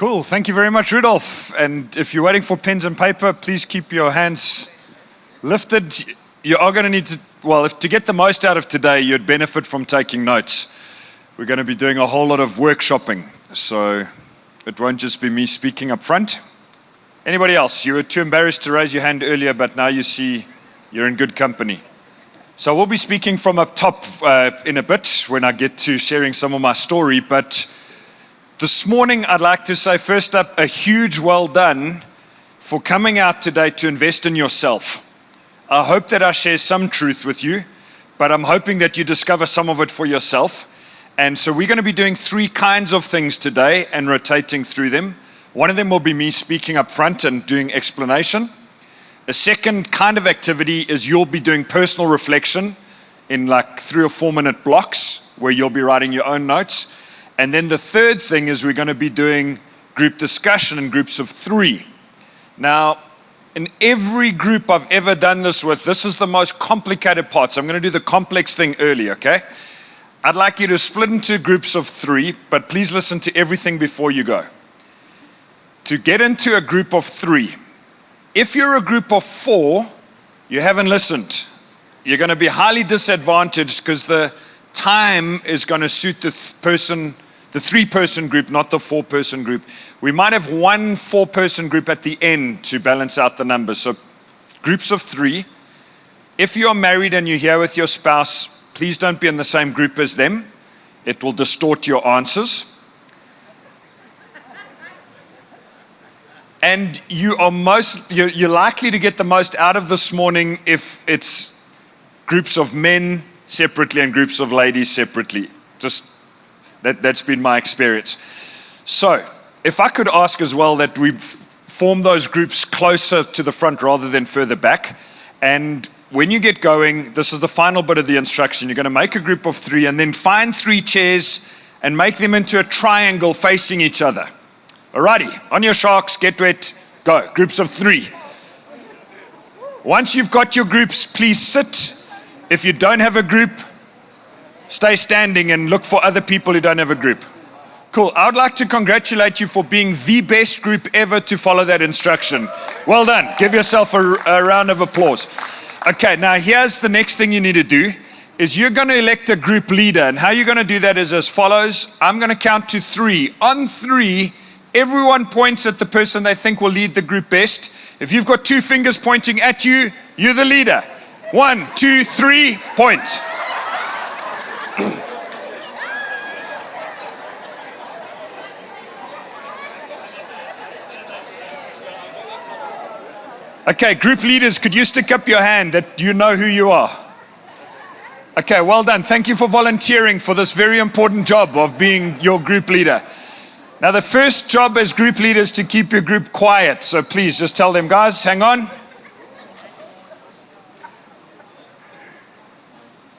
Cool. Thank you very much, Rudolph. And if you're waiting for pens and paper, please keep your hands lifted. You are going to need to, if to get the most out of today, you'd benefit from taking notes. We're going to be doing a whole lot of workshopping, so it won't just be me speaking up front. Anybody else? You were too embarrassed to raise your hand earlier, but now you see you're in good company. So we'll be speaking from up top in a bit when I get to sharing some of my story, but this morning I'd like to say first up a huge well done for coming out today to invest in yourself. I hope that I share some truth with you, but I'm hoping that you discover some of it for yourself. And so we're going to be doing three kinds of things today and rotating through them. One of them will be me speaking up front and doing explanation. A second kind of activity is you'll be doing personal reflection in like 3 or 4 minute blocks where you'll be writing your own notes. And then the third thing is we're going to be doing group discussion in groups of 3. Now, in every group I've ever done this with, this is the most complicated part. So I'm going to do the complex thing early, okay? I'd like you to split into groups of 3, but please listen to everything before you go. To get into a group of 3, if you're a group of 4, you haven't listened. You're going to be highly disadvantaged because the time is going to suit the 3-person group, not the 4-person group. We might have 1 4-person group at the end to balance out the numbers. So groups of 3. If you're married and you're here with your spouse, please don't be in the same group as them. It will distort your answers. And you're likely to get the most out of this morning if it's groups of men separately and groups of ladies separately. That's been my experience. So, if I could ask as well that we form those groups closer to the front rather than further back. And when you get going, this is the final bit of the instruction. You're going to make a group of 3 and then find 3 chairs and make them into a triangle facing each other. Alrighty, on your sharks, get wet, go. Groups of 3. Once you've got your groups, please sit. If you don't have a group, stay standing and look for other people who don't have a group. Cool. I would like to congratulate you for being the best group ever to follow that instruction. Well done. Give yourself a round of applause. Okay, now here's the next thing you need to do is you're going to elect a group leader. And how you're going to do that is as follows. I'm going to count to 3. On 3, everyone points at the person they think will lead the group best. If you've got 2 fingers pointing at you, you're the leader. 1, 2, 3, point. Okay, group leaders, could you stick up your hand that you know who you are? Okay, well done. Thank you for volunteering for this very important job of being your group leader. Now, the first job as group leader is to keep your group quiet. So please just tell them, guys, hang on.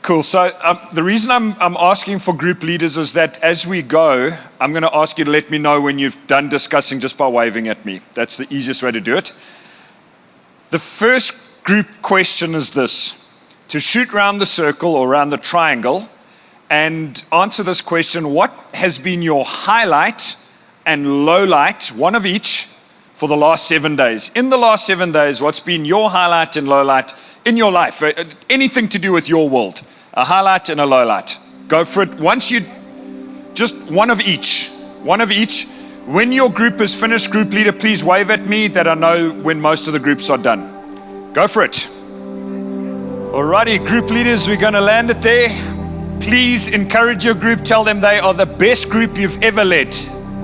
Cool. So the reason I'm asking for group leaders is that as we go, I'm going to ask you to let me know when you've done discussing just by waving at me. That's the easiest way to do it. The first group question is this: to shoot round the circle or round the triangle and answer this question: what has been your highlight and low light, one of each, for the last 7 days? In the last 7 days, what's been your highlight and low light in your life? Anything to do with your world. A highlight and a low light. Go for it. Once you, just one of each. One of each. When your group is finished, group leader, please wave at me that I know when most of the groups are done. Go for it. Alrighty, group leaders, we're going to land it there. Please encourage your group. Tell them they are the best group you've ever led.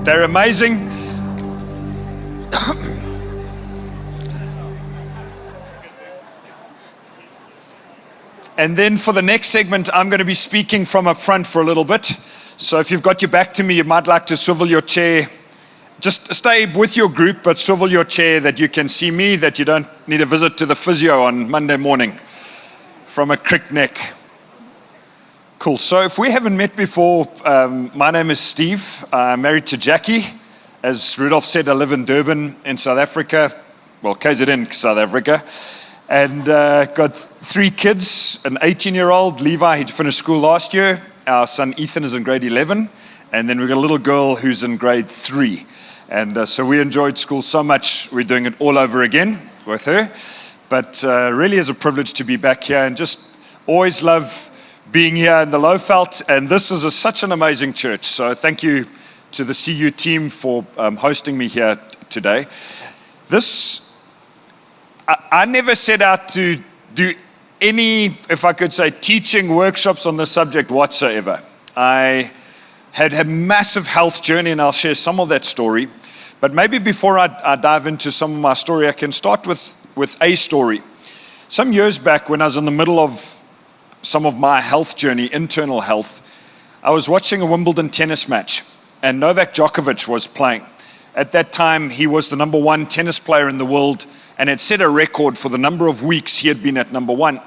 They're amazing. And then for the next segment, I'm going to be speaking from up front for a little bit. So if you've got your back to me, you might like to swivel your chair. Just stay with your group, but swivel your chair that you can see me, that you don't need a visit to the physio on Monday morning from a crick neck. Cool. So if we haven't met before, my name is Steve. I'm married to Jackie. As Rudolph said, I live in Durban in South Africa. Well, KZN, South Africa. And got 3 kids, an 18-year-old, Levi, he finished school last year. Our son Ethan is in grade 11. And then we've got a little girl who's in grade 3. And so we enjoyed school so much, we're doing it all over again with her. But really is a privilege to be back here, and just always love being here in the Lowveld. And this is such an amazing church. So thank you to the CU team for hosting me here today. I never set out to do any, if I could say, teaching workshops on the subject whatsoever. I had a massive health journey, and I'll share some of that story. But maybe before I dive into some of my story, I can start with a story. Some years back, when I was in the middle of some of my health journey, internal health, I was watching a Wimbledon tennis match, and Novak Djokovic was playing. At that time, he was the number one tennis player in the world and had set a record for the number of weeks he had been at number one.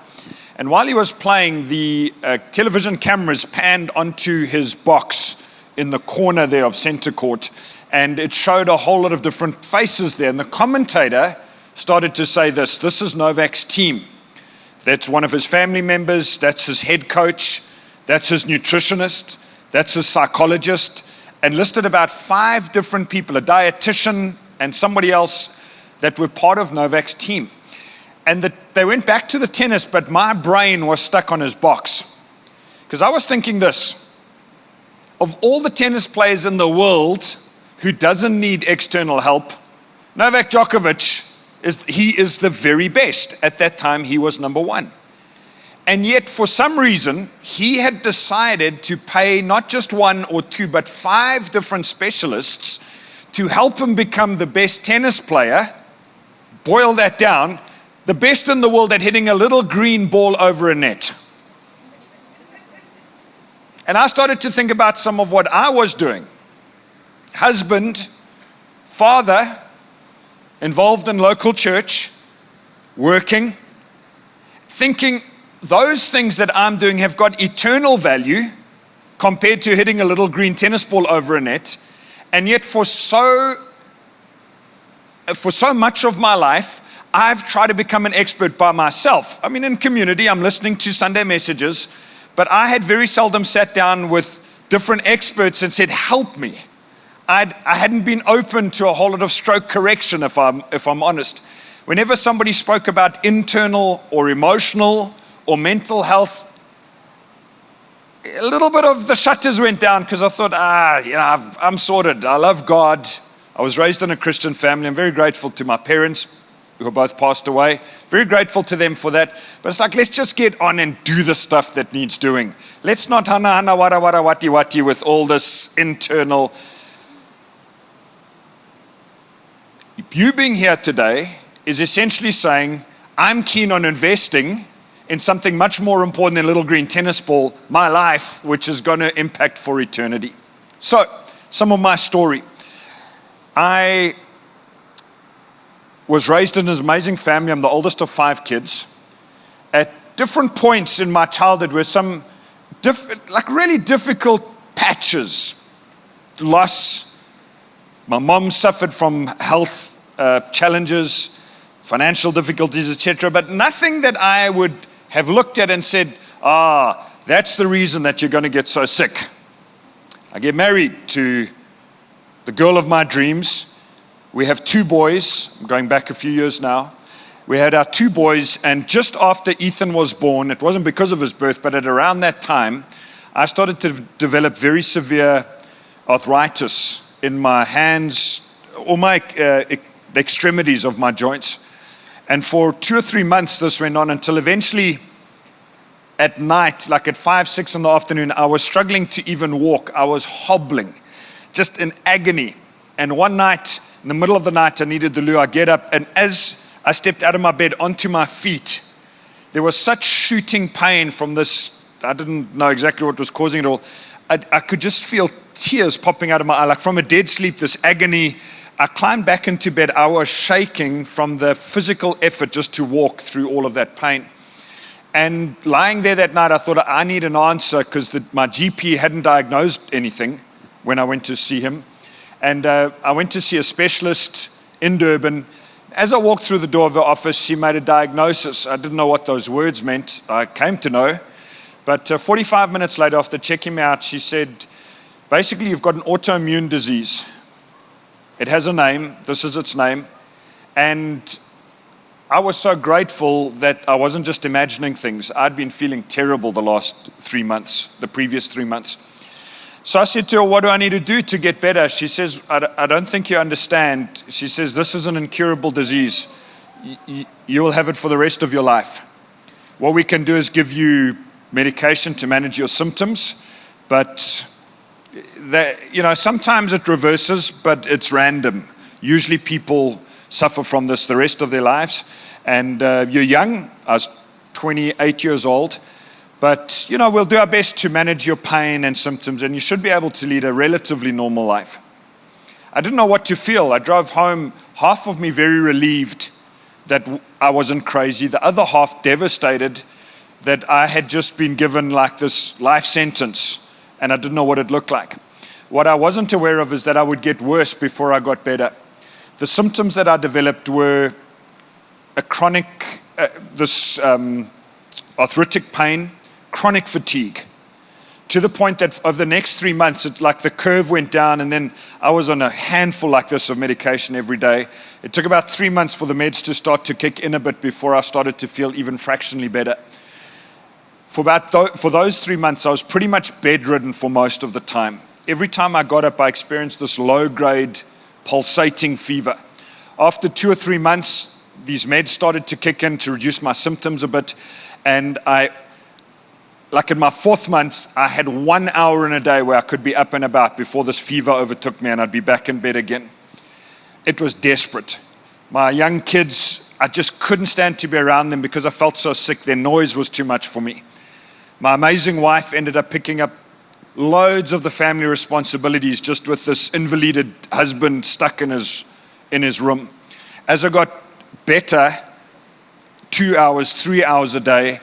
And while he was playing, the television cameras panned onto his box in the corner there of center court, and it showed a whole lot of different faces there. And the commentator started to say this is Novak's team. That's one of his family members, that's his head coach, that's his nutritionist, that's his psychologist, and listed about 5 different people, a dietitian and somebody else that were part of Novak's team. And they went back to the tennis, but my brain was stuck on his box. Because I was thinking this: of all the tennis players in the world who doesn't need external help, Novak Djokovic is the very best. At that time, he was number one. And yet, for some reason, he had decided to pay not just 1 or 2, but 5 different specialists to help him become the best tennis player. Boil that down, the best in the world at hitting a little green ball over a net. And I started to think about some of what I was doing. Husband, father, involved in local church, working, thinking those things that I'm doing have got eternal value compared to hitting a little green tennis ball over a net. And yet for so much of my life, I've tried to become an expert by myself. I mean, in community, I'm listening to Sunday messages, but I had very seldom sat down with different experts and said, help me. I hadn't been open to a whole lot of stroke correction, if I'm honest. Whenever somebody spoke about internal or emotional or mental health, a little bit of the shutters went down, because I thought, I'm sorted. I love God. I was raised in a Christian family. I'm very grateful to my parents, who both passed away. Very grateful to them for that. But it's like, let's just get on and do the stuff that needs doing. Let's not hana wara wara wati wati with all this internal. You being here today is essentially saying, I'm keen on investing in something much more important than a little green tennis ball, my life, which is going to impact for eternity. So, some of my story. I was raised in an amazing family. I'm the oldest of 5 kids. At different points in my childhood were some really difficult patches. Loss. My mom suffered from health challenges, financial difficulties, etc. But nothing that I would have looked at and said, that's the reason that you're going to get so sick. I get married to the girl of my dreams. We have 2 boys. I'm going back a few years now. We had our 2 boys, and just after Ethan was born, it wasn't because of his birth, but at around that time, I started to develop very severe arthritis in my hands, or the extremities of my joints. And for 2 or 3 months, this went on until eventually at night, like at 5, 6 in the afternoon, I was struggling to even walk. I was hobbling, just in agony. And one night, in the middle of the night, I needed the loo. I get up, and as I stepped out of my bed onto my feet, there was such shooting pain from this. I didn't know exactly what was causing it all. I could just feel tears popping out of my eye, like from a dead sleep, this agony. I climbed back into bed. I was shaking from the physical effort just to walk through all of that pain. And lying there that night, I thought, I need an answer, because my GP hadn't diagnosed anything when I went to see him. And I went to see a specialist in Durban. As I walked through the door of the office, she made a diagnosis. I didn't know what those words meant. I came to know. But 45 minutes later, after checking me out, she said, basically, you've got an autoimmune disease. It has a name. This is its name. And I was so grateful that I wasn't just imagining things. I'd been feeling terrible the previous 3 months. So I said to her, what do I need to do to get better? She says, I don't think you understand. She says, this is an incurable disease. You will have it for the rest of your life. What we can do is give you medication to manage your symptoms, but sometimes it reverses, but it's random. Usually people suffer from this the rest of their lives. And you're young. I was 28 years old. But, we'll do our best to manage your pain and symptoms, and you should be able to lead a relatively normal life. I didn't know what to feel. I drove home, half of me very relieved that I wasn't crazy, the other half devastated that I had just been given like this life sentence, and I didn't know what it looked like. What I wasn't aware of is that I would get worse before I got better. The symptoms that I developed were a chronic, arthritic pain, chronic fatigue, to the point that over the next 3 months, it like the curve went down, and then I was on a handful like this of medication every day. It took about 3 months for the meds to start to kick in a bit before I started to feel even fractionally better. For those 3 months, I was pretty much bedridden for most of the time. Every time I got up, I experienced this low-grade pulsating fever. After 2 or 3 months, these meds started to kick in to reduce my symptoms a bit, and like in my 4th month, I had 1 hour in a day where I could be up and about before this fever overtook me and I'd be back in bed again. It was desperate. My young kids, I just couldn't stand to be around them because I felt so sick. Their noise was too much for me. My amazing wife ended up picking up loads of the family responsibilities just with this invalided husband stuck in his room. As I got better, 2 hours, 3 hours a day,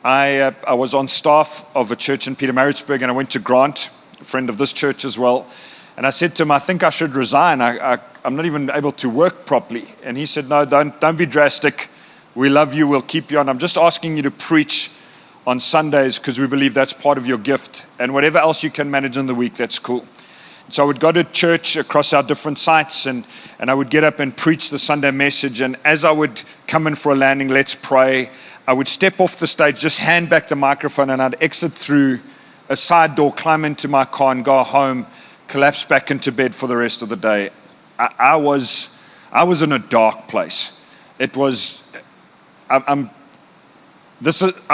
I was on staff of a church in Pietermaritzburg, and I went to Grant, a friend of this church as well. And I said to him, I think I should resign. I'm not even able to work properly. And he said, no, don't be drastic. We love you. We'll keep you on. I'm just asking you to preach on Sundays because we believe that's part of your gift. And whatever else you can manage in the week, that's cool. So I would go to church across our different sites, and I would get up and preach the Sunday message. And as I would come in for a landing, let's pray, I would step off the stage, just hand back the microphone, and I'd exit through a side door, climb into my car and go home, collapse back into bed for the rest of the day. I was in a dark place. It was, I'm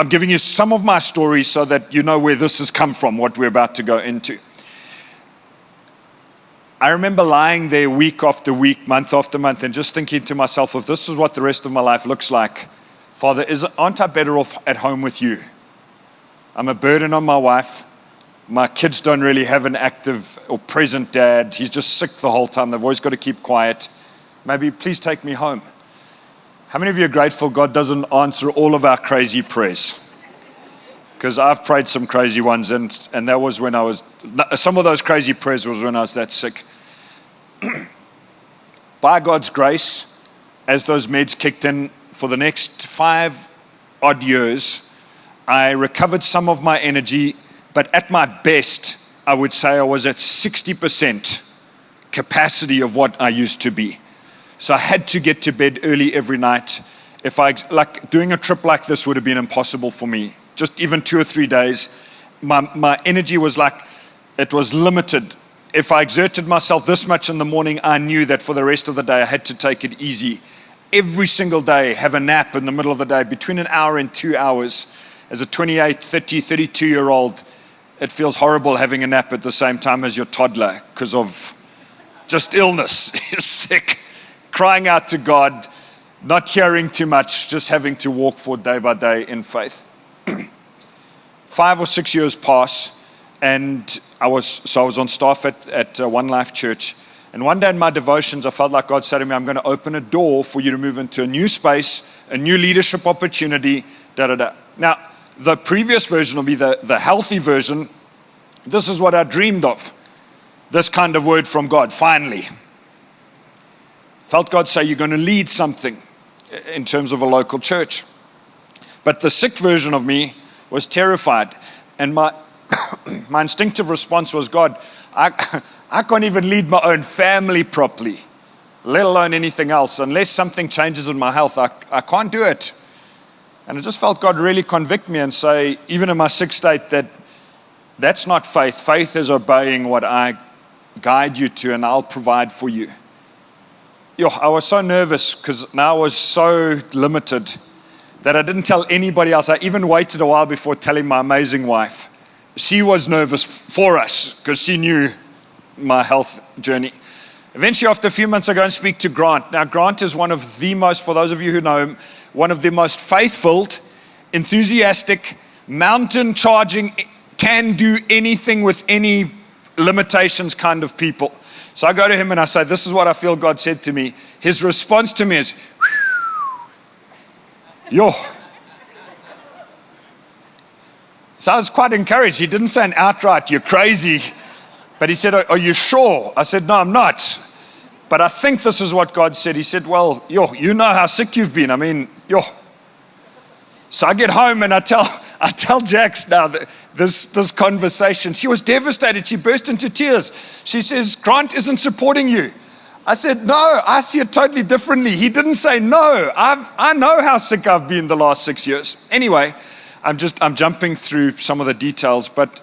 giving you some of my stories so that you know where this has come from, what we're about to go into. I remember lying there week after week, month after month, and just thinking to myself, if this is what the rest of my life looks like, Father, aren't I better off at home with you? I'm a burden on my wife. My kids don't really have an active or present dad. He's just sick the whole time. They've always got to keep quiet. Maybe please take me home. How many of you are grateful God doesn't answer all of our crazy prayers? Because I've prayed some crazy ones, and that was when some of those crazy prayers was when I was that sick. By God's grace, as those meds kicked in, for the next 5 odd years, I recovered some of my energy, but at my best, I would say I was at 60% capacity of what I used to be. So I had to get to bed early every night. Doing a trip like this would have been impossible for me. Just even 2 or 3 days, my energy was it was limited. If I exerted myself this much in the morning, I knew that for the rest of the day, I had to take it easy. Every single day, have a nap in the middle of the day, between an hour and 2 hours. As a 28, 30, 32-year-old, it feels horrible having a nap at the same time as your toddler because of just illness. You're sick, crying out to God, not hearing too much, just having to walk forward day by day in faith. 5 or 6 years pass, and I was on staff at One Life Church. And one day in my devotions, I felt like God said to me, I'm going to open a door for you to move into a new space, a new leadership opportunity, da-da-da. Now, the previous version will be the healthy version. This is what I dreamed of. This kind of word from God, finally. Felt God say, you're going to lead something in terms of a local church. But the sick version of me was terrified. And my instinctive response was, God, I can't even lead my own family properly, let alone anything else. Unless something changes in my health, I can't do it. And I just felt God really convict me and say, even in my sick state, that's not faith. Faith is obeying what I guide you to, and I'll provide for you. I was so nervous because now I was so limited that I didn't tell anybody else. I even waited a while before telling my amazing wife. She was nervous for us because she knew my health journey. Eventually, after a few months, I go and speak to Grant. Now, Grant is one of the most, for those of you who know him, one of the most faith-filled, enthusiastic, mountain charging, can do anything with any limitations kind of people. So I go to him and I say, this is what I feel God said to me. His response to me is, yo. So I was quite encouraged. He didn't say an outright, you're crazy. But he said, are you sure? I said, no, I'm not. But I think this is what God said. He said, well, you know how sick you've been. I mean, So I get home and I tell Jax now that this conversation. She was devastated. She burst into tears. She says, Grant isn't supporting you. I said, no, I see it totally differently. He didn't say no. I know how sick I've been the last 6 years. Anyway, I'm jumping through some of the details, but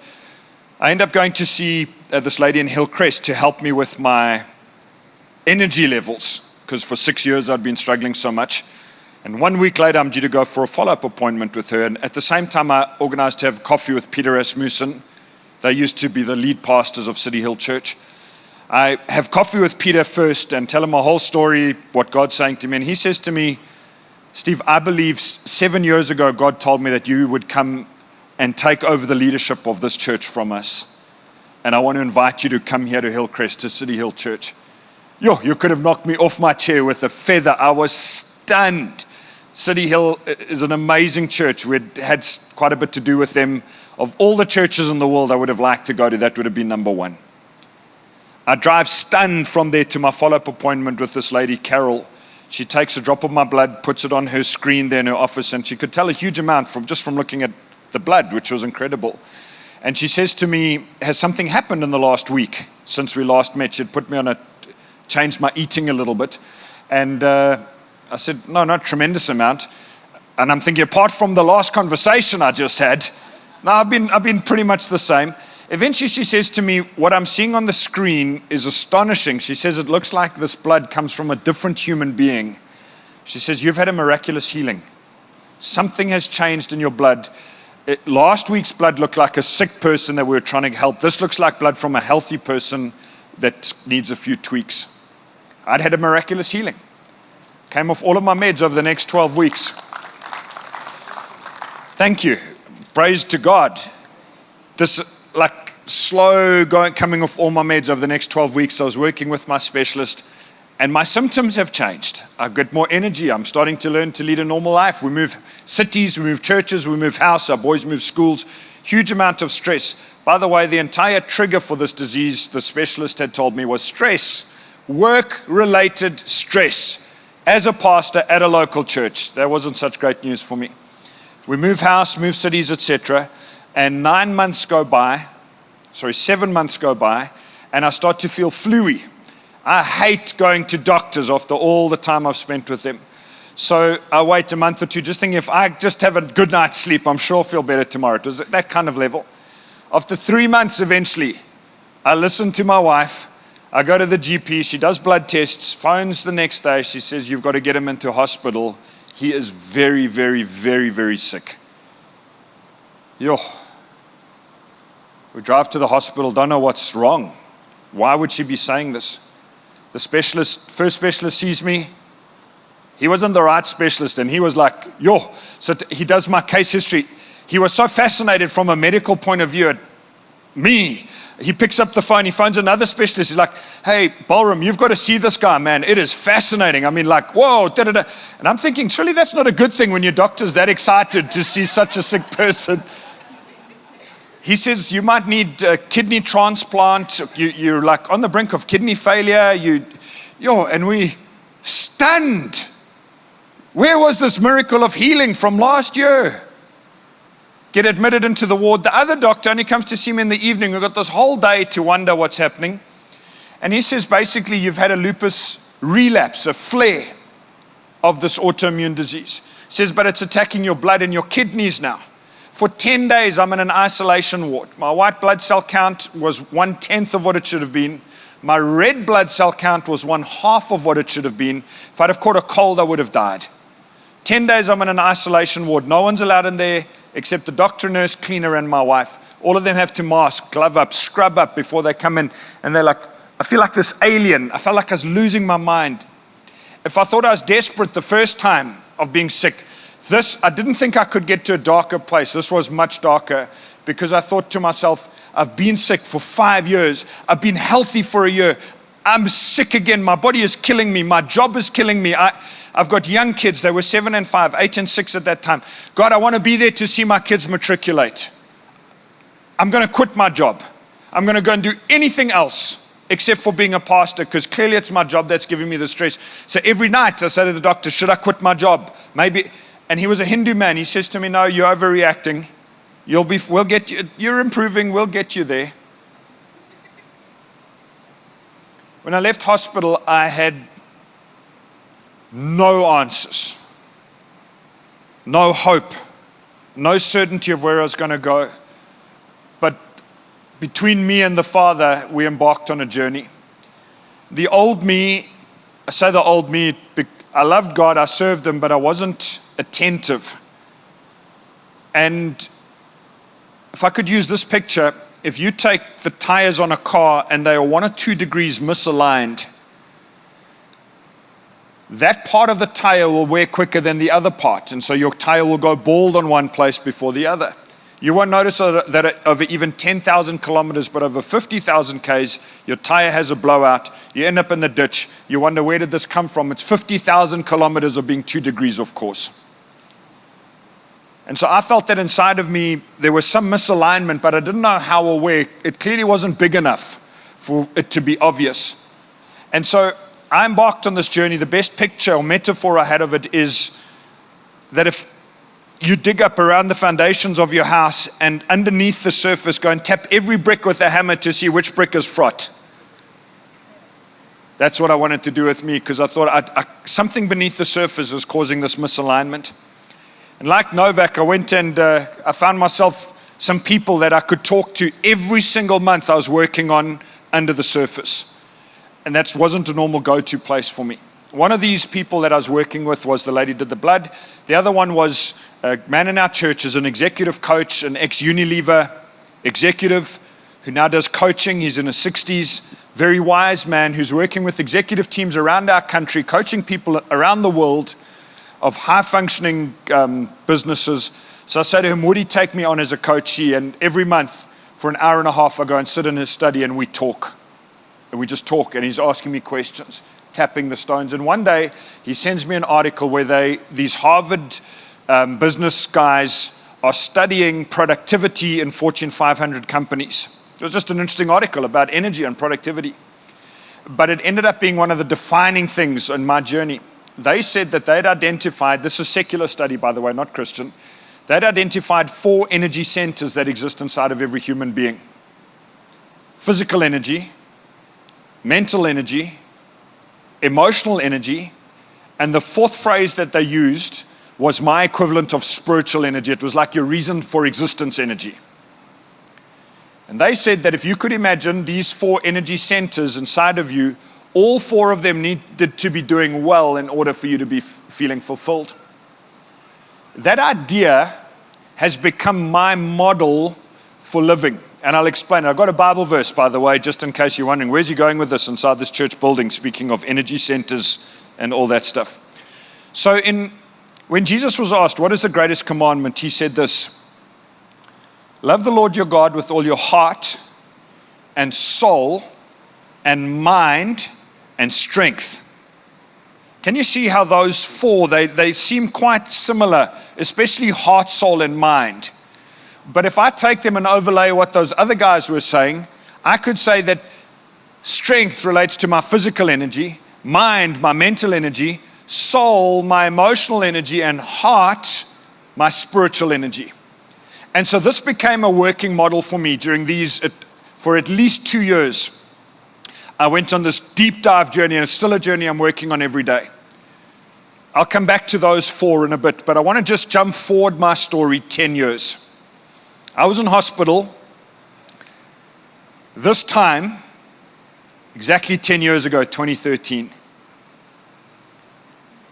I end up going to see this lady in Hillcrest to help me with my energy levels, because for 6 years I'd been struggling so much. And 1 week later, I'm due to go for a follow-up appointment with her. And at the same time, I organized to have coffee with Peter Rasmussen. They used to be the lead pastors of City Hill Church. I have coffee with Peter first and tell him my whole story, what God's saying to me. And he says to me, Steve, I believe 7 years ago, God told me that you would come and take over the leadership of this church from us. And I want to invite you to come here to Hillcrest, to City Hill Church. You could have knocked me off my chair with a feather. I was stunned. City Hill is an amazing church. We had quite a bit to do with them. Of all the churches in the world I would have liked to go to, that would have been number one. I drive stunned from there to my follow-up appointment with this lady, Carol. She takes a drop of my blood, puts it on her screen there in her office, and she could tell a huge amount from looking at the blood, which was incredible. And she says to me, has something happened in the last week since we last met? She'd put me on changed my eating a little bit. And I said, no, not a tremendous amount. And I'm thinking, apart from the last conversation I just had, no, I've been pretty much the same. Eventually she says to me, what I'm seeing on the screen is astonishing. She says, it looks like this blood comes from a different human being. She says, you've had a miraculous healing. Something has changed in your blood. Last week's blood looked like a sick person that we were trying to help. This looks like blood from a healthy person that needs a few tweaks. I'd had a miraculous healing. Came off all of my meds over the next 12 weeks. Thank you. Praise to God. This slow coming off all my meds over the next 12 weeks. I was working with my specialist and my symptoms have changed. I've got more energy. I'm starting to learn to lead a normal life. We move cities, we move churches, we move house, our boys move schools. Huge amount of stress. By the way, the entire trigger for this disease, the specialist had told me, was stress. Work-related stress. As a pastor at a local church, that wasn't such great news for me. We move house, move cities, etc. And 7 months go by, and I start to feel flu-y. I hate going to doctors after all the time I've spent with them. So I wait a month or two, just thinking if I just have a good night's sleep, I'm sure I'll feel better tomorrow. It was that kind of level. After 3 months, eventually, I listen to my wife. I go to the GP. She does blood tests, phones the next day. She says, you've got to get him into hospital. He is very, very, very, very sick. We drive to the hospital, don't know what's wrong. Why would she be saying this? The first specialist sees me. He wasn't the right specialist, and he was like, So he does my case history. He was so fascinated from a medical point of view at me. He picks up the phone, he phones another specialist. He's like, hey, Ballroom, you've got to see this guy, man. It is fascinating. I mean, whoa, da-da-da. And I'm thinking, surely that's not a good thing when your doctor's that excited to see such a sick person. He says, you might need a kidney transplant. You're like on the brink of kidney failure. And we stunned. Where was this miracle of healing from last year? Get admitted into the ward. The other doctor only comes to see me in the evening. We've got this whole day to wonder what's happening. And he says, basically, you've had a lupus relapse, a flare of this autoimmune disease. He says, but it's attacking your blood and your kidneys now. For 10 days, I'm in an isolation ward. My white blood cell count was 1/10 of what it should have been. My red blood cell count was 1/2 of what it should have been. If I'd have caught a cold, I would have died. 10 days, I'm in an isolation ward. No one's allowed in there except the doctor, nurse, cleaner, and my wife. All of them have to mask, glove up, scrub up before they come in. And they're like, I feel like this alien. I felt like I was losing my mind. If I thought I was desperate the first time of being sick, I didn't think I could get to a darker place. This was much darker, because I thought to myself, I've been sick for 5 years. I've been healthy for a year. I'm sick again. My body is killing me. My job is killing me. I've got young kids. They were 7 and 5, 8 and 6 at that time. God, I want to be there to see my kids matriculate. I'm going to quit my job. I'm going to go and do anything else except for being a pastor, because clearly it's my job that's giving me the stress. So every night I say to the doctor, should I quit my job? Maybe. And he was a Hindu man. He says to me, no, you're overreacting. We'll get you. You're improving. We'll get you there. When I left hospital, I had no answers, no hope, no certainty of where I was going to go. But between me and the Father, we embarked on a journey. The old me, I say the old me, I loved God, I served Him, but I wasn't attentive. And if I could use this picture, if you take the tires on a car and they are 1 or 2 degrees misaligned, that part of the tire will wear quicker than the other part. And so your tire will go bald on one place before the other. You won't notice that over even 10,000 kilometers, but over 50,000 Ks, your tire has a blowout. You end up in the ditch. You wonder, where did this come from? It's 50,000 kilometers of being 2 degrees off course. And so I felt that inside of me, there was some misalignment, but I didn't know how or where. It clearly wasn't big enough for it to be obvious. And so I embarked on this journey. The best picture or metaphor I had of it is that if you dig up around the foundations of your house and underneath the surface go and tap every brick with a hammer to see which brick is fraught. That's what I wanted to do with me, because I thought something beneath the surface is causing this misalignment. And like Novak, I went and I found myself some people that I could talk to every single month I was working on under the surface. And that wasn't a normal go-to place for me. One of these people that I was working with was the lady who did the blood. The other one was a man in our church, is an executive coach, an ex-Unilever executive who now does coaching. He's in his 60s, very wise man who's working with executive teams around our country, coaching people around the world of high-functioning businesses. So I say to him, would he take me on as a coachee? And every month for an hour and a half, I go and sit in his study and we talk. And we just talk, and he's asking me questions, tapping the stones. And one day, he sends me an article where these Harvard business guys are studying productivity in Fortune 500 companies. It was just an interesting article about energy and productivity. But it ended up being one of the defining things in my journey. They said that they'd identified, this is a secular study, by the way, not Christian, they'd identified 4 energy centers that exist inside of every human being. Physical energy, mental energy, emotional energy, and the 4th phrase that they used was my equivalent of spiritual energy. It was like your reason for existence energy. And they said that if you could imagine these 4 energy centers inside of you, all 4 of them needed to be doing well in order for you to be feeling fulfilled. That idea has become my model for living. And I'll explain it. I've got a Bible verse, by the way, just in case you're wondering, where's he going with this inside this church building, speaking of energy centers and all that stuff. So when Jesus was asked, what is the greatest commandment? He said this: love the Lord your God with all your heart and soul and mind and strength. Can you see how those 4, they seem quite similar, especially heart, soul, and mind. But if I take them and overlay what those other guys were saying, I could say that strength relates to my physical energy, mind, my mental energy, soul, my emotional energy, and heart, my spiritual energy. And so this became a working model for me during for at least 2 years. I went on this deep dive journey, and it's still a journey I'm working on every day. I'll come back to those 4 in a bit, but I want to just jump forward my story 10 years. I was in hospital this time, exactly 10 years ago, 2013.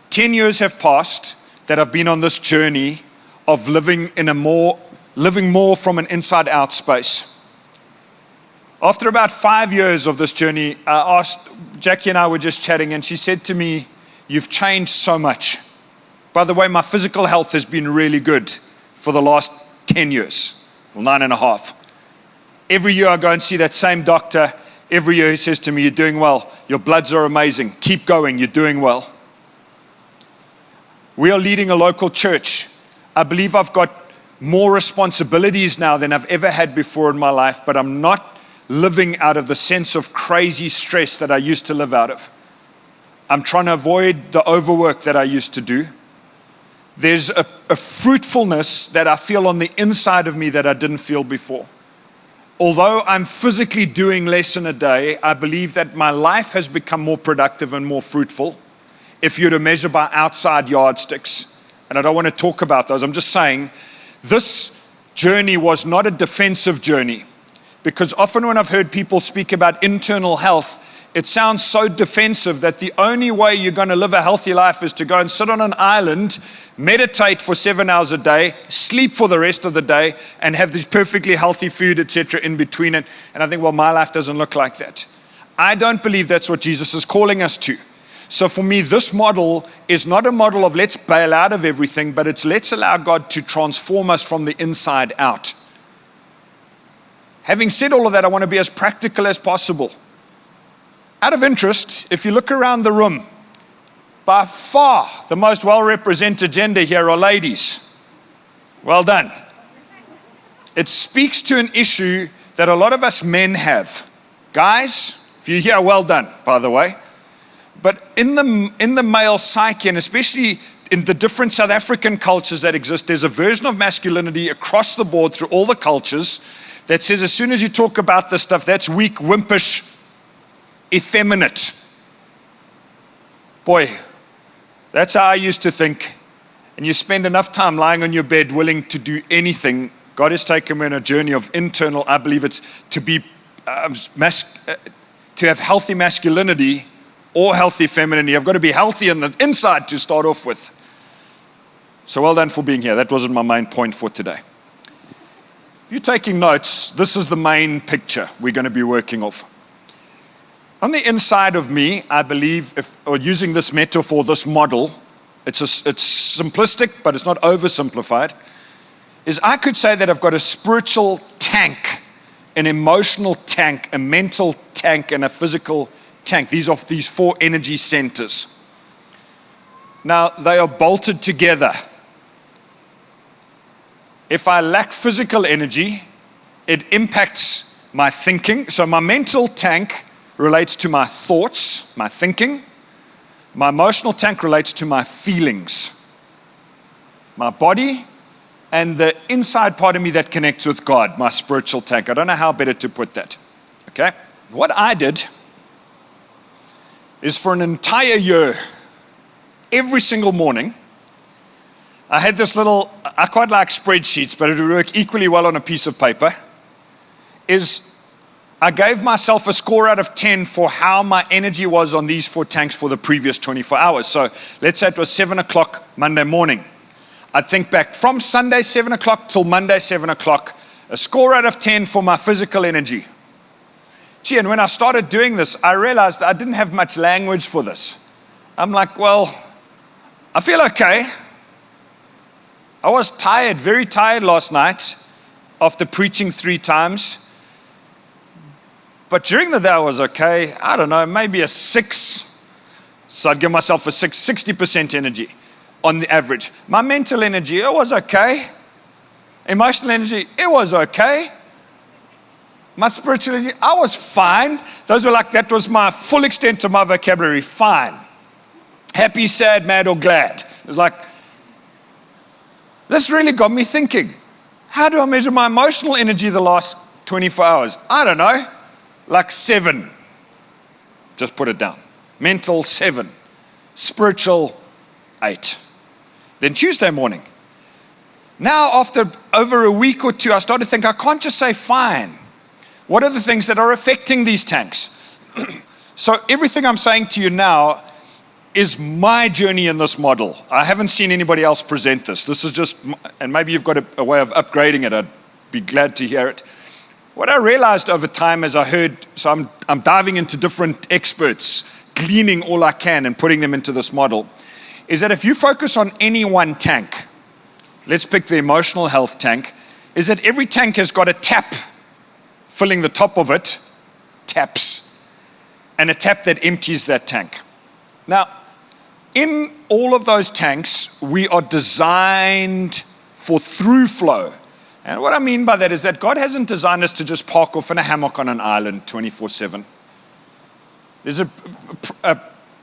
10 years have passed that I've been on this journey of living more from an inside out space. After about 5 years of this journey, Jackie and I were just chatting, and she said to me, "You've changed so much." By the way, my physical health has been really good for the last 10 years, well, 9.5. Every year I go and see that same doctor. Every year he says to me, "You're doing well. Your bloods are amazing. Keep going. You're doing well." We are leading a local church. I believe I've got more responsibilities now than I've ever had before in my life, but I'm not living out of the sense of crazy stress that I used to live out of. I'm trying to avoid the overwork that I used to do. There's a fruitfulness that I feel on the inside of me that I didn't feel before. Although I'm physically doing less in a day, I believe that my life has become more productive and more fruitful if you're to measure by outside yardsticks. And I don't want to talk about those. I'm just saying this journey was not a defensive journey. Because often when I've heard people speak about internal health, it sounds so defensive that the only way you're going to live a healthy life is to go and sit on an island, meditate for 7 hours a day, sleep for the rest of the day, and have this perfectly healthy food, etc. in between it. And I think, well, my life doesn't look like that. I don't believe that's what Jesus is calling us to. So for me, this model is not a model of let's bail out of everything, but it's let's allow God to transform us from the inside out. Having said all of that, I want to be as practical as possible. Out of interest, if you look around the room, by far the most well-represented gender here are ladies. Well done. It speaks to an issue that a lot of us men have. Guys, if you're here, well done, by the way. But in the male psyche, and especially in the different South African cultures that exist, there's a version of masculinity across the board through all the cultures that says as soon as you talk about this stuff, that's weak, wimpish, effeminate. Boy, that's how I used to think. And you spend enough time lying on your bed willing to do anything. God has taken me on a journey of internal, I believe it's to be, to have healthy masculinity or healthy femininity. I've got to be healthy on the inside to start off with. So well done for being here. That wasn't my main point for today. If you're taking notes, this is the main picture we're going to be working off. On the inside of me, I believe, or using this metaphor, this model, it's simplistic, but it's not oversimplified, is I could say that I've got a spiritual tank, an emotional tank, a mental tank, and a physical tank. These are these 4 energy centers. Now, they are bolted together. If I lack physical energy, it impacts my thinking. So my mental tank relates to my thoughts, my thinking. My emotional tank relates to my feelings, my body, and the inside part of me that connects with God, my spiritual tank. I don't know how better to put that. Okay? What I did is for an entire year, every single morning, I had this little, I quite like spreadsheets, but it would work equally well on a piece of paper, is I gave myself a score out of 10 for how my energy was on these 4 tanks for the previous 24 hours. So let's say it was 7 o'clock Monday morning. I'd think back from Sunday 7 o'clock till Monday 7 o'clock, a score out of 10 for my physical energy. Gee, and when I started doing this, I realized I didn't have much language for this. I'm like, well, I feel okay. I was tired, very tired last night after preaching 3 times. But during the day I was okay. I don't know, maybe a 6. So I'd give myself a 60% energy on the average. My mental energy, it was okay. Emotional energy, it was okay. My spiritual energy, I was fine. Those were like, that was my full extent of my vocabulary, fine. Happy, sad, mad, or glad. It was like, this really got me thinking. How do I measure my emotional energy the last 24 hours? I don't know, like 7. Just put it down. Mental, 7. Spiritual, 8. Then Tuesday morning. Now, after over a week or two, I started to think, I can't just say fine. What are the things that are affecting these tanks? So everything I'm saying to you now is my journey in this model. I haven't seen anybody else present this. This is just, and maybe you've got a way of upgrading it. I'd be glad to hear it. What I realized over time as I heard, so I'm diving into different experts, gleaning all I can and putting them into this model, is that if you focus on any one tank, let's pick the emotional health tank, is that every tank has got a tap filling the top of it, taps, and a tap that empties that tank. Now, in all of those tanks, we are designed for through flow. And what I mean by that is that God hasn't designed us to just park off in a hammock on an island 24/7. There's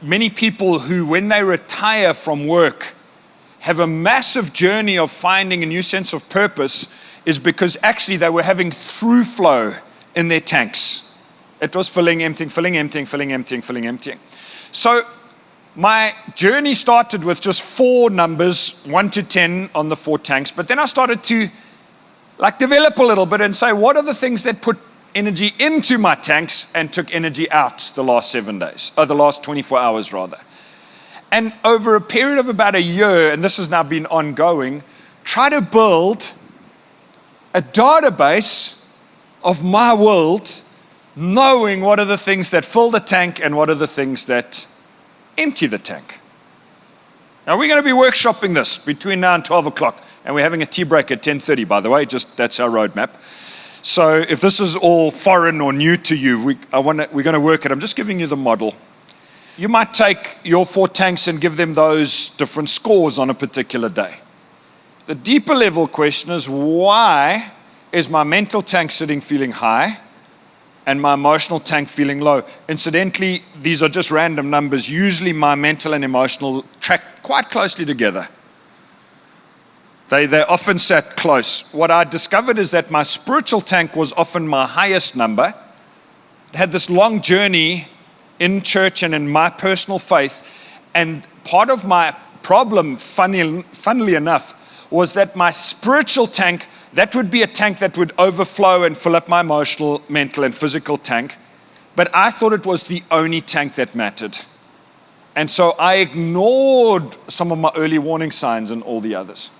many people who, when they retire from work, have a massive journey of finding a new sense of purpose, is because actually they were having through flow in their tanks. It was filling, emptying, filling, emptying, filling, emptying, filling, emptying. So my journey started with just 4 numbers, 1 to 10 on the 4 tanks. But then I started to develop a little bit and say, what are the things that put energy into my tanks and took energy out the last 7 days, or the last 24 hours rather. And over a period of about a year, and this has now been ongoing, try to build a database of my world, knowing what are the things that fill the tank and what are the things that empty the tank. Now we're going to be workshopping this between now and 12 o'clock, and we're having a tea break at 10:30, by the way, just that's our roadmap. So if this is all foreign or new to you, we're going to work it. I'm just giving you the model. You might take your 4 tanks and give them those different scores on a particular day. The deeper level question is, why is my mental tank sitting feeling high and my emotional tank feeling low? Incidentally, these are just random numbers. Usually my mental and emotional track quite closely together. They often sat close. What I discovered is that my spiritual tank was often my highest number. It had this long journey in church and in my personal faith. And part of my problem, funnily enough, was that my spiritual tank, that would be a tank that would overflow and fill up my emotional, mental, and physical tank. But I thought it was the only tank that mattered. And so I ignored some of my early warning signs and all the others.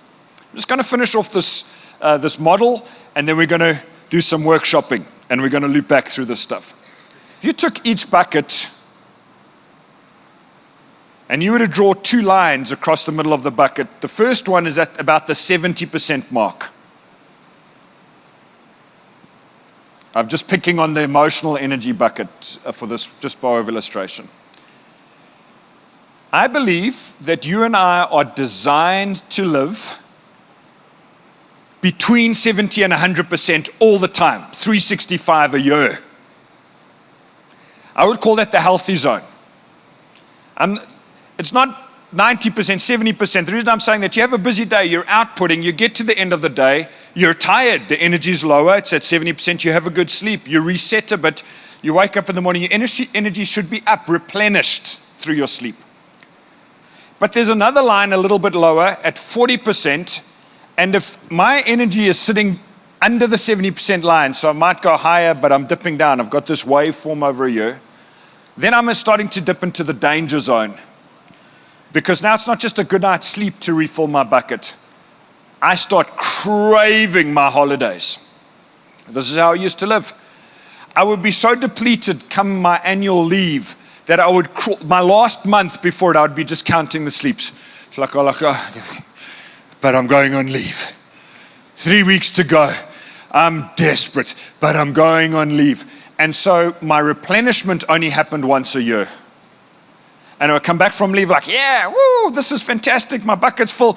I'm just going to finish off this model, and then we're going to do some workshopping, and we're going to loop back through this stuff. If you took each bucket and you were to draw 2 lines across the middle of the bucket, the first one is at about the 70% mark. I'm just picking on the emotional energy bucket for this, just by way of illustration. I believe that you and I are designed to live between 70 and 100% all the time, 365 a year. I would call that the healthy zone. It's not 90%, 70%. The reason I'm saying that, you have a busy day, you're outputting, you get to the end of the day, you're tired, the energy's lower, it's at 70%, you have a good sleep, you reset a bit, you wake up in the morning, your energy should be up, replenished through your sleep. But there's another line a little bit lower at 40%, and if my energy is sitting under the 70% line, so I might go higher, but I'm dipping down, I've got this waveform over a year, then I'm starting to dip into the danger zone. Because now it's not just a good night's sleep to refill my bucket. I start craving my holidays. This is how I used to live. I would be so depleted come my annual leave that I would, my last month before it, I would be just counting the sleeps. It's like, but I'm going on leave. 3 weeks to go. I'm desperate, but I'm going on leave. And so my replenishment only happened once a year. And I would come back from leave like, yeah, woo, this is fantastic, my bucket's full.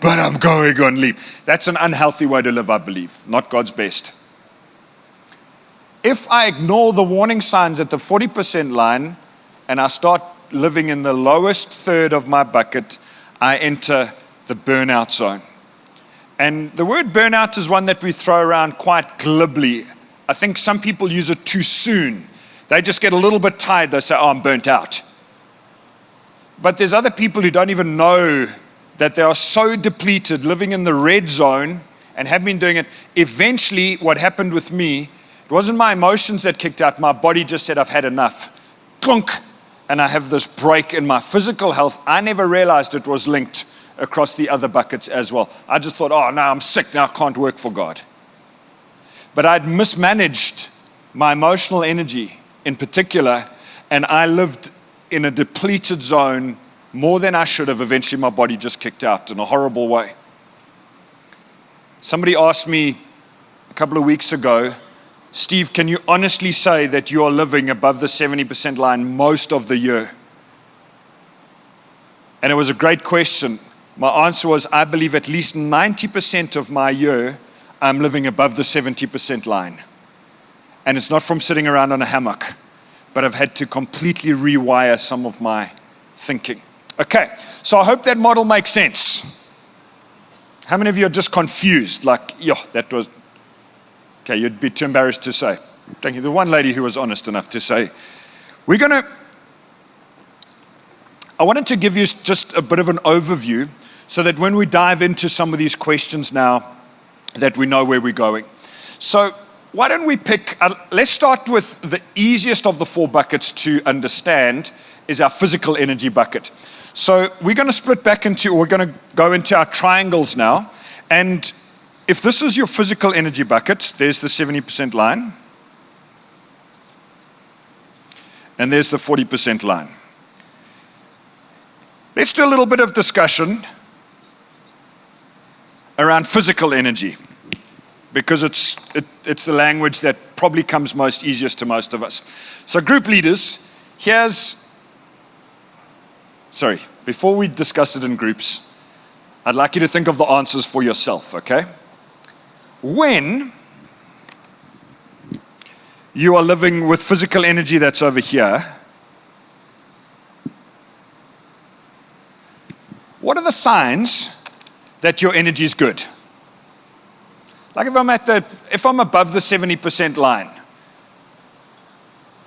But I'm going on leave. That's an unhealthy way to live, I believe, not God's best. If I ignore the warning signs at the 40% line and I start living in the lowest third of my bucket, I enter the burnout zone. And the word burnout is one that we throw around quite glibly. I think some people use it too soon. They just get a little bit tired. They say, oh, I'm burnt out. But there's other people who don't even know that they are so depleted, living in the red zone, and have been doing it. Eventually, what happened with me, it wasn't my emotions that kicked out. My body just said, I've had enough. Clunk. And I have this break in my physical health. I never realized it was linked across the other buckets as well. I just thought, oh, now I'm sick. Now I can't work for God. But I'd mismanaged my emotional energy in particular, and I lived in a depleted zone more than I should have. Eventually, my body just kicked out in a horrible way. Somebody asked me a couple of weeks ago, Steve, can you honestly say that you are living above the 70% line most of the year? And it was a great question. My answer was, I believe at least 90% of my year, I'm living above the 70% line. And it's not from sitting around on a hammock, but I've had to completely rewire some of my thinking. Okay, so I hope that model makes sense. How many of you are just confused? Like, yeah, that was... Okay, you'd be too embarrassed to say. Thank you. The one lady who was honest enough to say, I wanted to give you just a bit of an overview so that when we dive into some of these questions now, that we know where we're going. So why don't we pick, let's start with the easiest of the four buckets to understand is our physical energy bucket. So we're going to go into our triangles now. And if this is your physical energy bucket, there's the 70% line. And there's the 40% line. Let's do a little bit of discussion around physical energy, because it's the language that probably comes most easiest to most of us. So group leaders, before we discuss it in groups, I'd like you to think of the answers for yourself, okay? When you are living with physical energy that's over here, what are the signs that your energy is good? Like if I'm above the 70% line,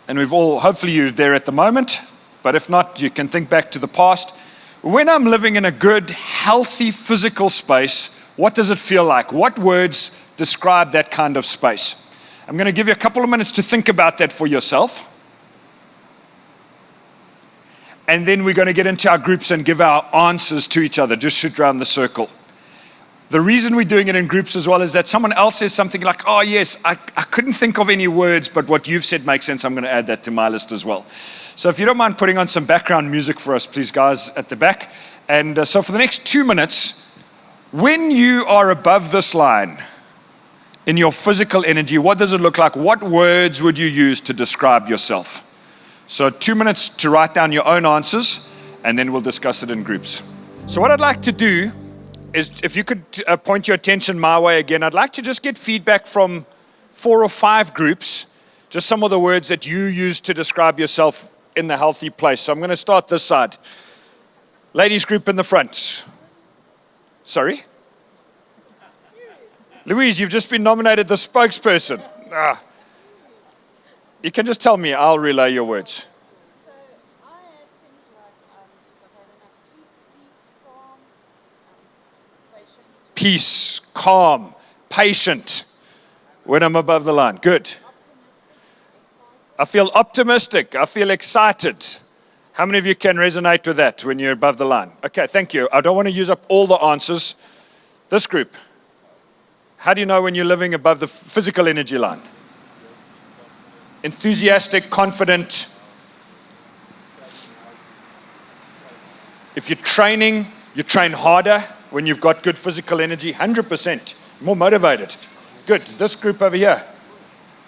and hopefully you're there at the moment, but if not, you can think back to the past. When I'm living in a good, healthy physical space, what does it feel like? What words describe that kind of space? I'm going to give you a couple of minutes to think about that for yourself. And then we're going to get into our groups and give our answers to each other. Just shoot around the circle. The reason we're doing it in groups as well is that someone else says something like, oh yes, I couldn't think of any words, but what you've said makes sense. I'm going to add that to my list as well. So if you don't mind putting on some background music for us, please, guys, at the back. And so for the next 2 minutes, when you are above this line in your physical energy, what does it look like? What words would you use to describe yourself? So 2 minutes to write down your own answers, and then we'll discuss it in groups. So what I'd like to do is, if you could point your attention my way again, I'd like to just get feedback from 4 or 5 groups, just some of the words that you use to describe yourself in the healthy place. So I'm going to start this side. Ladies group in the front. Sorry? Louise, you've just been nominated the spokesperson. You can just tell me, I'll relay your words. So I had things like I've had enough sleep, peace, calm, Peace, calm, patient patience, when I'm above the line. Good. I feel optimistic. I feel excited. How many of you can resonate with that when you're above the line? Okay, thank you. I don't want to use up all the answers. This group, how do you know when you're living above the physical energy line? Enthusiastic, confident. If you're training, you train harder when you've got good physical energy, 100%. More motivated. Good. This group over here,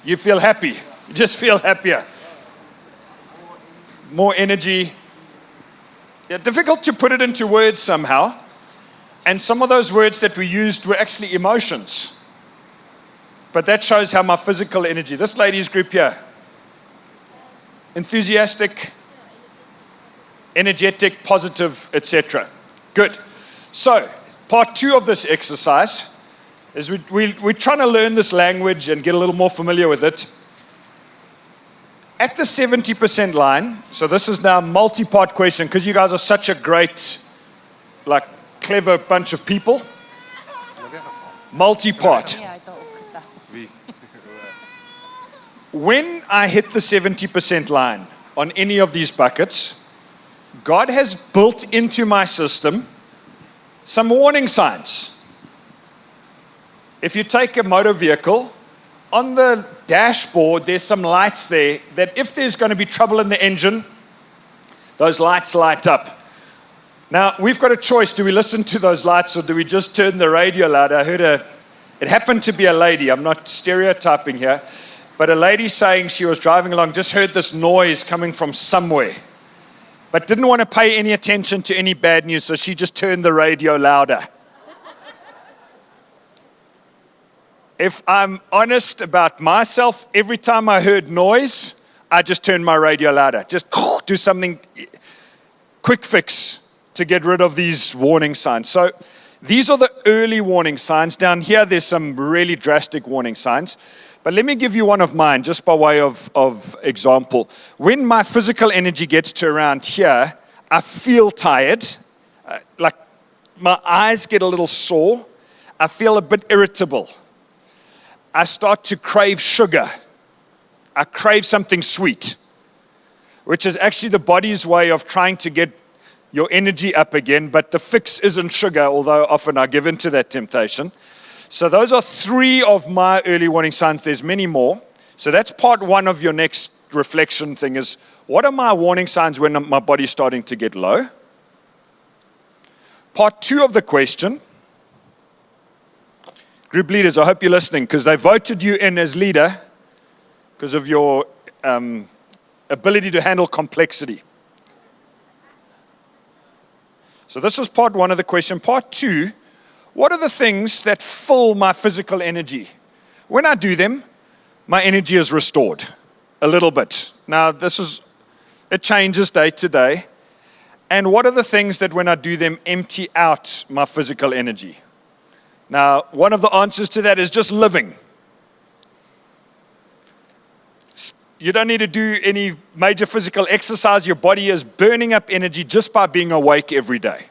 you feel happy. You just feel happier. More energy. Yeah, difficult to put it into words somehow. And some of those words that we used were actually emotions. But that shows how my physical energy, this lady's group here, enthusiastic, energetic, positive, etc. Good. So, part 2 of this exercise is we're trying to learn this language and get a little more familiar with it. At the 70% line, so this is now a multi-part question because you guys are such a great, clever bunch of people. Multi-part. When I hit the 70% line on any of these buckets, God has built into my system some warning signs. If you take a motor vehicle, on the dashboard, there's some lights there that if there's going to be trouble in the engine, those lights light up. Now, we've got a choice. Do we listen to those lights or do we just turn the radio loud? I heard it happened to be a lady. I'm not stereotyping here, but a lady saying she was driving along, just heard this noise coming from somewhere, but didn't want to pay any attention to any bad news, so she just turned the radio louder. If I'm honest about myself, every time I heard noise, I just turned my radio louder. Just do something, quick fix to get rid of these warning signs. So these are the early warning signs. Down here, there's some really drastic warning signs. But let me give you one of mine, just by way of example. When my physical energy gets to around here, I feel tired. Like my eyes get a little sore. I feel a bit irritable. I start to crave sugar. I crave something sweet, which is actually the body's way of trying to get your energy up again, but the fix isn't sugar, although often I give into that temptation. So those are 3 of my early warning signs. There's many more. So that's part 1 of your next reflection thing is, what are my warning signs when my body's starting to get low? Part 2 of the question, group leaders, I hope you're listening because they voted you in as leader because of your ability to handle complexity. So this is part 1 of the question. Part 2, what are the things that fill my physical energy? When I do them, my energy is restored a little bit. Now, it changes day to day. And what are the things that when I do them empty out my physical energy? Now, one of the answers to that is just living. You don't need to do any major physical exercise. Your body is burning up energy just by being awake every day.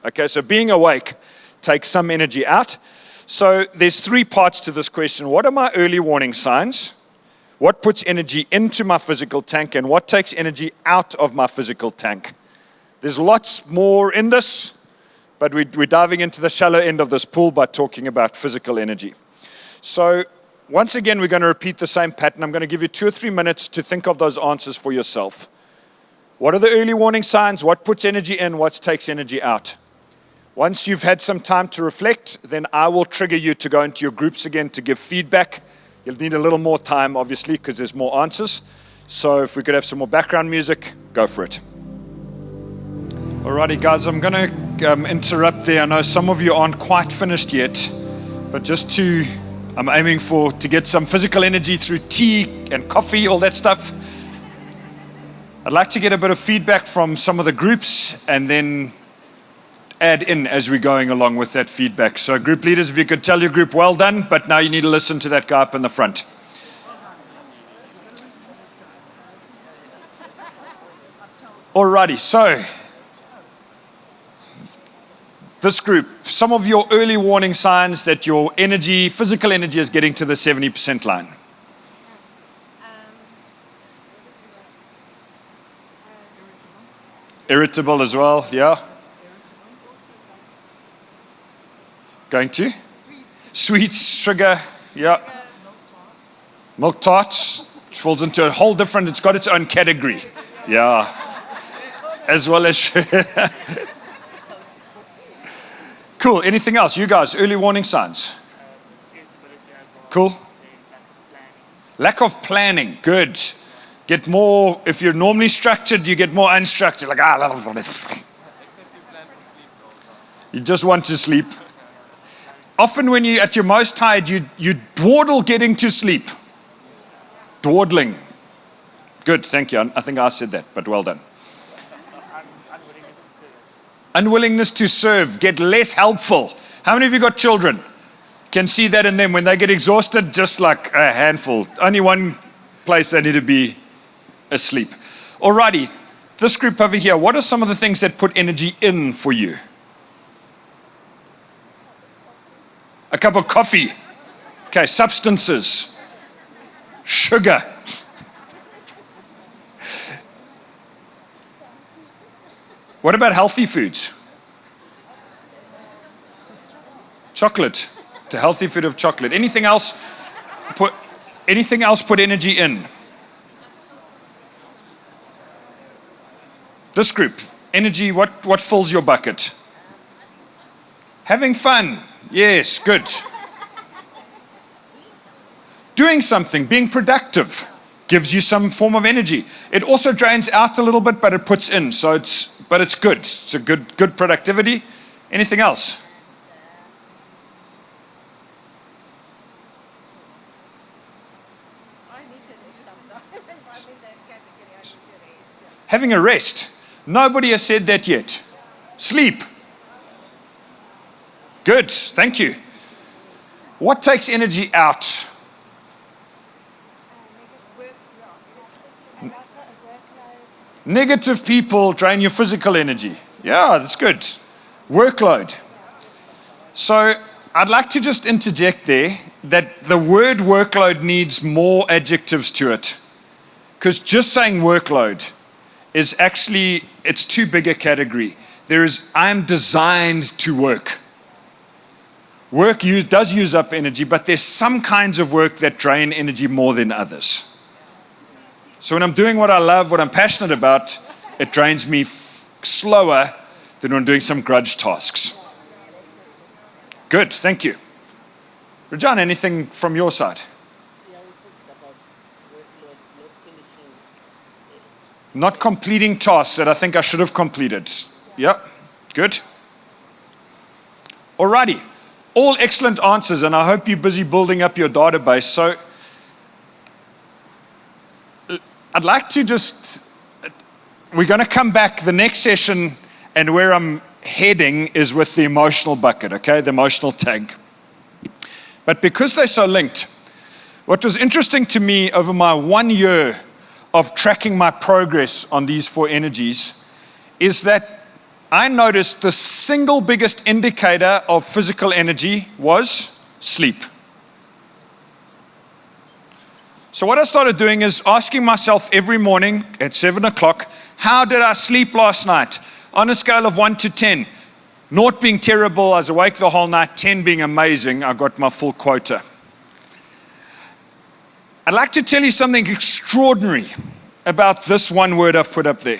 Okay, so being awake takes some energy out. So there's 3 parts to this question. What are my early warning signs? What puts energy into my physical tank? And what takes energy out of my physical tank? There's lots more in this, but we're diving into the shallow end of this pool by talking about physical energy. So once again, we're going to repeat the same pattern. I'm going to give you 2 or 3 minutes to think of those answers for yourself. What are the early warning signs? What puts energy in? What takes energy out? Once you've had some time to reflect, then I will trigger you to go into your groups again to give feedback. You'll need a little more time, obviously, because there's more answers. So if we could have some more background music, go for it. Alrighty, guys, I'm going to interrupt there. I know some of you aren't quite finished yet, but I'm aiming to get some physical energy through tea and coffee, all that stuff. I'd like to get a bit of feedback from some of the groups and then add in as we're going along with that feedback. So group leaders, if you could tell your group, well done, but now you need to listen to that guy up in the front. Alrighty, so this group, some of your early warning signs that your energy, physical energy is getting to the 70% line. Irritable as well, yeah. Going to? Sweets, sugar, yeah. Milk tarts, which falls into a whole different, it's got its own category. Yeah. As well as sugar. Cool, anything else? You guys, early warning signs? Cool. Lack of planning, good. Get more, if you're normally structured, you get more unstructured. Like, you just want to sleep. Often when you're at your most tired, you dawdle getting to sleep. Dawdling. Good, thank you. I think I said that, but well done. Unwillingness to serve, get less helpful. How many of you got children? can see that in them. When they get exhausted, just like a handful. Only one place they need to be asleep. Alrighty, this group over here, what are some of the things that put energy in for you? A cup of coffee. Okay, substances. Sugar. What about healthy foods? Chocolate. The healthy food of chocolate. Anything else put energy in? This group, energy, what fills your bucket? Having fun. Yes, good. Doing something, being productive, gives you some form of energy. It also drains out a little bit, but it puts in. But it's good. It's a good productivity. Anything else? Having a rest. Nobody has said that yet. Sleep. Good, thank you. What takes energy out? Negative people drain your physical energy. Yeah, that's good. Workload. So I'd like to just interject there that the word workload needs more adjectives to it. Because just saying workload is actually, it's too big a category. I'm designed to work. Work does use up energy, but there's some kinds of work that drain energy more than others. So when I'm doing what I love, what I'm passionate about, it drains me slower than when I'm doing some grudge tasks. Good, thank you. Rajan, anything from your side? Not completing tasks that I think I should have completed. Yeah, good. Alrighty, all excellent answers, and I hope you're busy building up your database. So I'd like to we're going to come back the next session, and where I'm heading is with the emotional bucket, okay, the emotional tank. But because they're so linked, what was interesting to me over my 1 year of tracking my progress on these 4 energies is that I noticed the single biggest indicator of physical energy was sleep. So what I started doing is asking myself every morning at 7 o'clock, how did I sleep last night? On a scale of 1 to 10, 0 being terrible, I was awake the whole night, 10 being amazing, I got my full quota. I'd like to tell you something extraordinary about this one word I've put up there.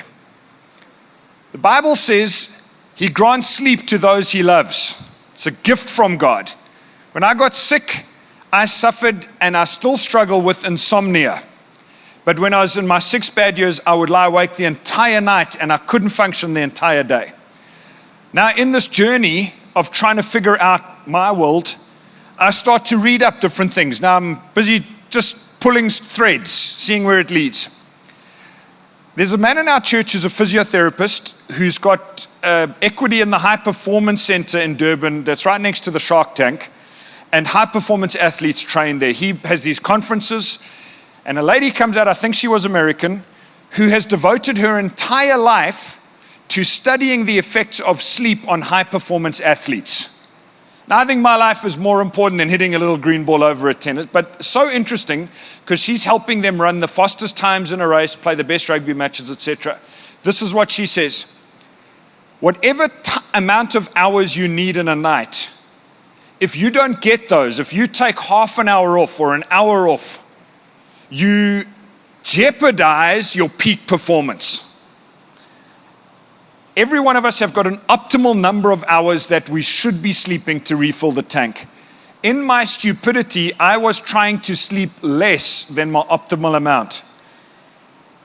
The Bible says he grants sleep to those he loves. It's a gift from God. When I got sick, I suffered and I still struggle with insomnia. But when I was in my 6 bad years, I would lie awake the entire night and I couldn't function the entire day. Now in this journey of trying to figure out my world, I start to read up different things. Now I'm busy just pulling threads, seeing where it leads. There's a man in our church who's a physiotherapist who's got equity in the High Performance Center in Durban that's right next to the Shark Tank, and high performance athletes train there. He has these conferences, and a lady comes out, I think she was American, who has devoted her entire life to studying the effects of sleep on high performance athletes. Now, I think my life is more important than hitting a little green ball over a tennis, but so interesting because she's helping them run the fastest times in a race, play the best rugby matches, etc. This is what she says. Whatever amount of hours you need in a night, if you don't get those, if you take half an hour off or an hour off, you jeopardize your peak performance. Every one of us have got an optimal number of hours that we should be sleeping to refill the tank. In my stupidity, I was trying to sleep less than my optimal amount.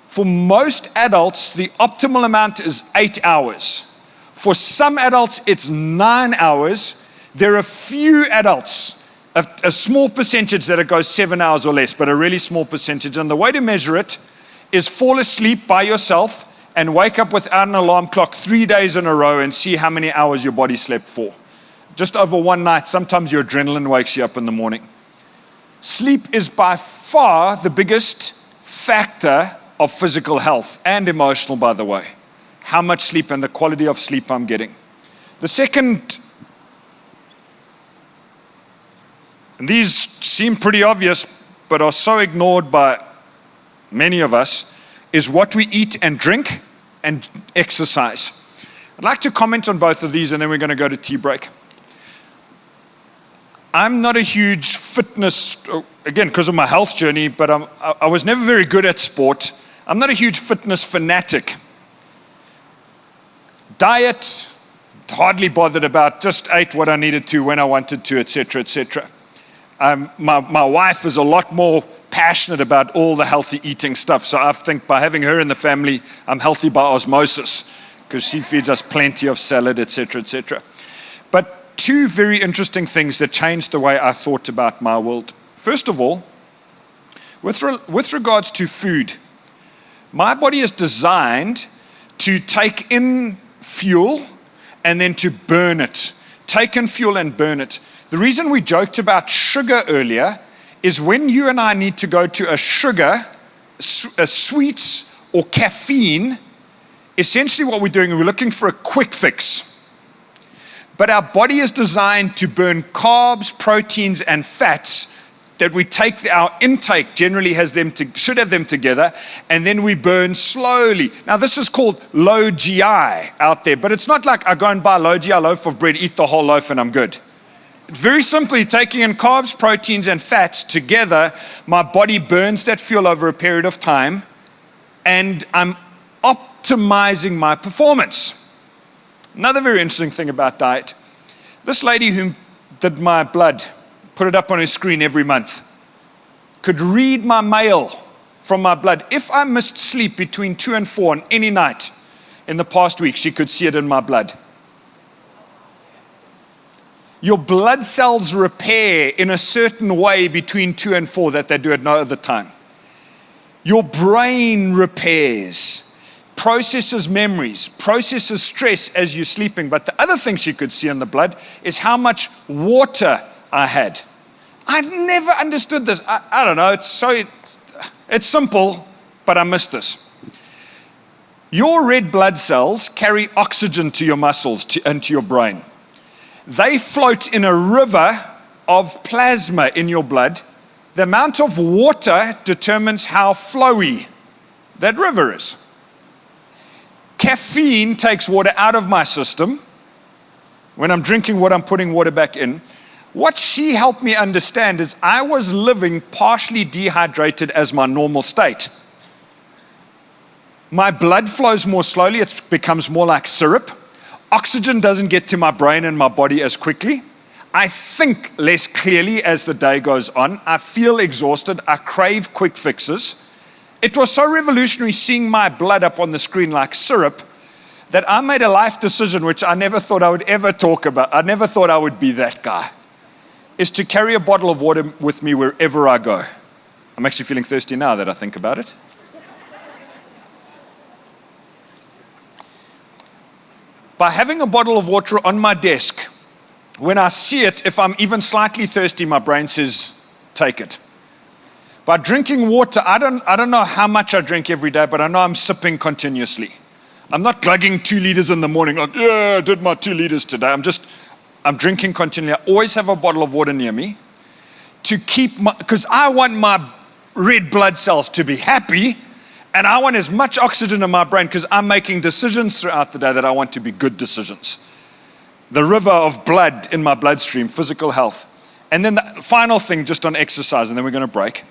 For most adults, the optimal amount is 8 hours. For some adults, it's 9 hours. There are a few adults, a small percentage that it goes 7 hours or less, but a really small percentage. And the way to measure it is fall asleep by yourself and wake up without an alarm clock 3 days in a row and see how many hours your body slept for. just over one night, sometimes your adrenaline wakes you up in the morning. Sleep is by far the biggest factor of physical health and emotional, by the way. How much sleep and the quality of sleep I'm getting. The second, and these seem pretty obvious, but are so ignored by many of us, is what we eat and drink and exercise. I'd like to comment on both of these, and then we're going to go to tea break. I'm not a huge fitness, again, because of my health journey, but I was never very good at sport. I'm not a huge fitness fanatic. Diet, hardly bothered about, just ate what I needed to when I wanted to, etc., etc. My wife is a lot more passionate about all the healthy eating stuff, so I think by having her in the family, I'm healthy by osmosis, because she feeds us plenty of salad, etc., etc. But two very interesting things that changed the way I thought about my world. First of all, with regards to food, my body is designed to take in fuel and then to burn it. Take in fuel and burn it. The reason we joked about sugar earlier is when you and I need to go to a sugar, a sweets or caffeine, essentially what we're doing, we're looking for a quick fix. But our body is designed to burn carbs, proteins, and fats that we take, our intake generally should have them together, and then we burn slowly. Now this is called low GI out there, but it's not like I go and buy a low GI loaf of bread, eat the whole loaf, and I'm good. It's very simply taking in carbs, proteins, and fats together, my body burns that fuel over a period of time, and I'm optimizing my performance. Another very interesting thing about diet, this lady who did my blood, put it up on her screen every month, could read my mail from my blood. If I missed sleep between 2 and 4 on any night in the past week, she could see it in my blood. Your blood cells repair in a certain way between 2 and 4 that they do at no other time. Your brain repairs, processes memories, processes stress as you're sleeping. But the other thing she could see in the blood is how much water I had. I never understood this. I don't know, it's simple, but I missed this. Your red blood cells carry oxygen to your muscles and to your brain. They float in a river of plasma in your blood. The amount of water determines how flowy that river is. Caffeine takes water out of my system. When I'm drinking water, I'm putting water back in. What she helped me understand is I was living partially dehydrated as my normal state. My blood flows more slowly, it becomes more like syrup. Oxygen doesn't get to my brain and my body as quickly. I think less clearly as the day goes on. I feel exhausted. I crave quick fixes. It was so revolutionary seeing my blood up on the screen like syrup that I made a life decision which I never thought I would ever talk about. I never thought I would be that guy, is to carry a bottle of water with me wherever I go. I'm actually feeling thirsty now that I think about it. By having a bottle of water on my desk, when I see it, if I'm even slightly thirsty, my brain says, take it. By drinking water, I don't know how much I drink every day, but I know I'm sipping continuously. I'm not glugging 2 liters in the morning, like, yeah, I did my 2 liters today. I'm drinking continually. I always have a bottle of water near me to keep because I want my red blood cells to be happy, and I want as much oxygen in my brain because I'm making decisions throughout the day that I want to be good decisions. The river of blood in my bloodstream, physical health. And then the final thing, just on exercise, and then we're going to break,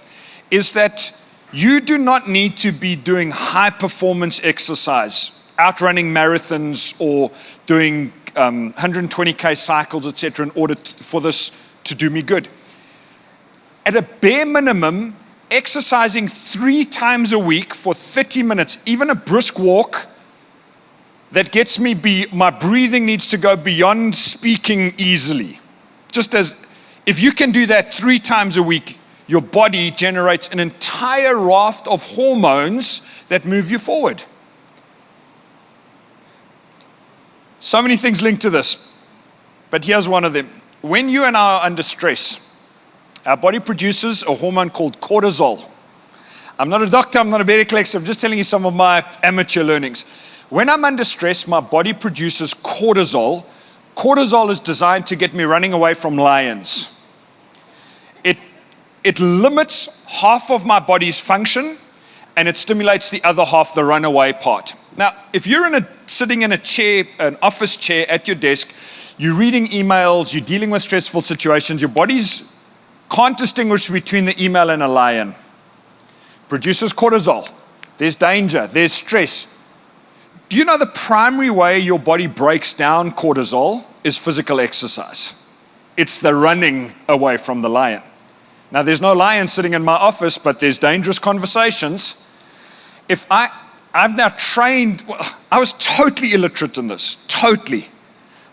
is that you do not need to be doing high performance exercise, outrunning marathons or doing 120K cycles, etc., in order for this to do me good. At a bare minimum, exercising 3 times a week for 30 minutes, even a brisk walk, that gets me, my breathing needs to go beyond speaking easily. Just as, if you can do that 3 times a week, your body generates an entire raft of hormones that move you forward. So many things linked to this. but here's one of them. When you and I are under stress, our body produces a hormone called cortisol. I'm not a doctor, I'm not a medical expert, I'm just telling you some of my amateur learnings. When I'm under stress, my body produces cortisol. Cortisol is designed to get me running away from lions. It limits half of my body's function, and it stimulates the other half, the runaway part. Now, if you're sitting in a chair, an office chair at your desk, you're reading emails, you're dealing with stressful situations, your body's can't distinguish between the email and a lion. Produces cortisol. There's danger, there's stress. Do you know the primary way your body breaks down cortisol is physical exercise? It's the running away from the lion. Now, there's no lion sitting in my office, but there's dangerous conversations. I've now trained, I was totally illiterate in this, totally.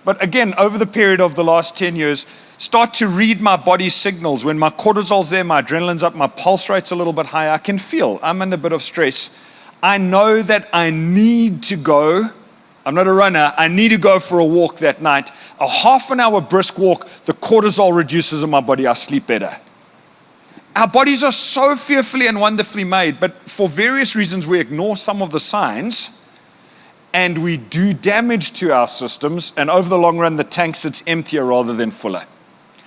But again, over the period of the last 10 years, start to read my body's signals. When my cortisol's there, my adrenaline's up, my pulse rate's a little bit higher, I can feel I'm under a bit of stress. I know that I need to go. I'm not a runner. I need to go for a walk that night. A half an hour brisk walk, the cortisol reduces in my body. I sleep better. Our bodies are so fearfully and wonderfully made, but for various reasons we ignore some of the signs and we do damage to our systems, and over the long run the tank sits emptier rather than fuller.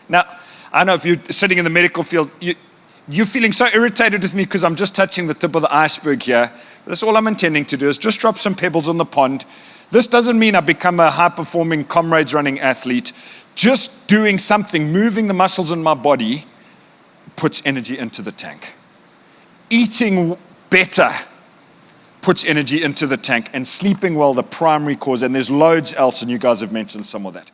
Now, I know if you're sitting in the medical field, you're feeling so irritated with me because I'm just touching the tip of the iceberg here. That's all I'm intending to do is just drop some pebbles in the pond. This doesn't mean I become a high-performing comrades running athlete. Just doing something, moving the muscles in my body, puts energy into the tank. Eating better puts energy into the tank, and sleeping well, the primary cause, and there's loads else, and you guys have mentioned some of that.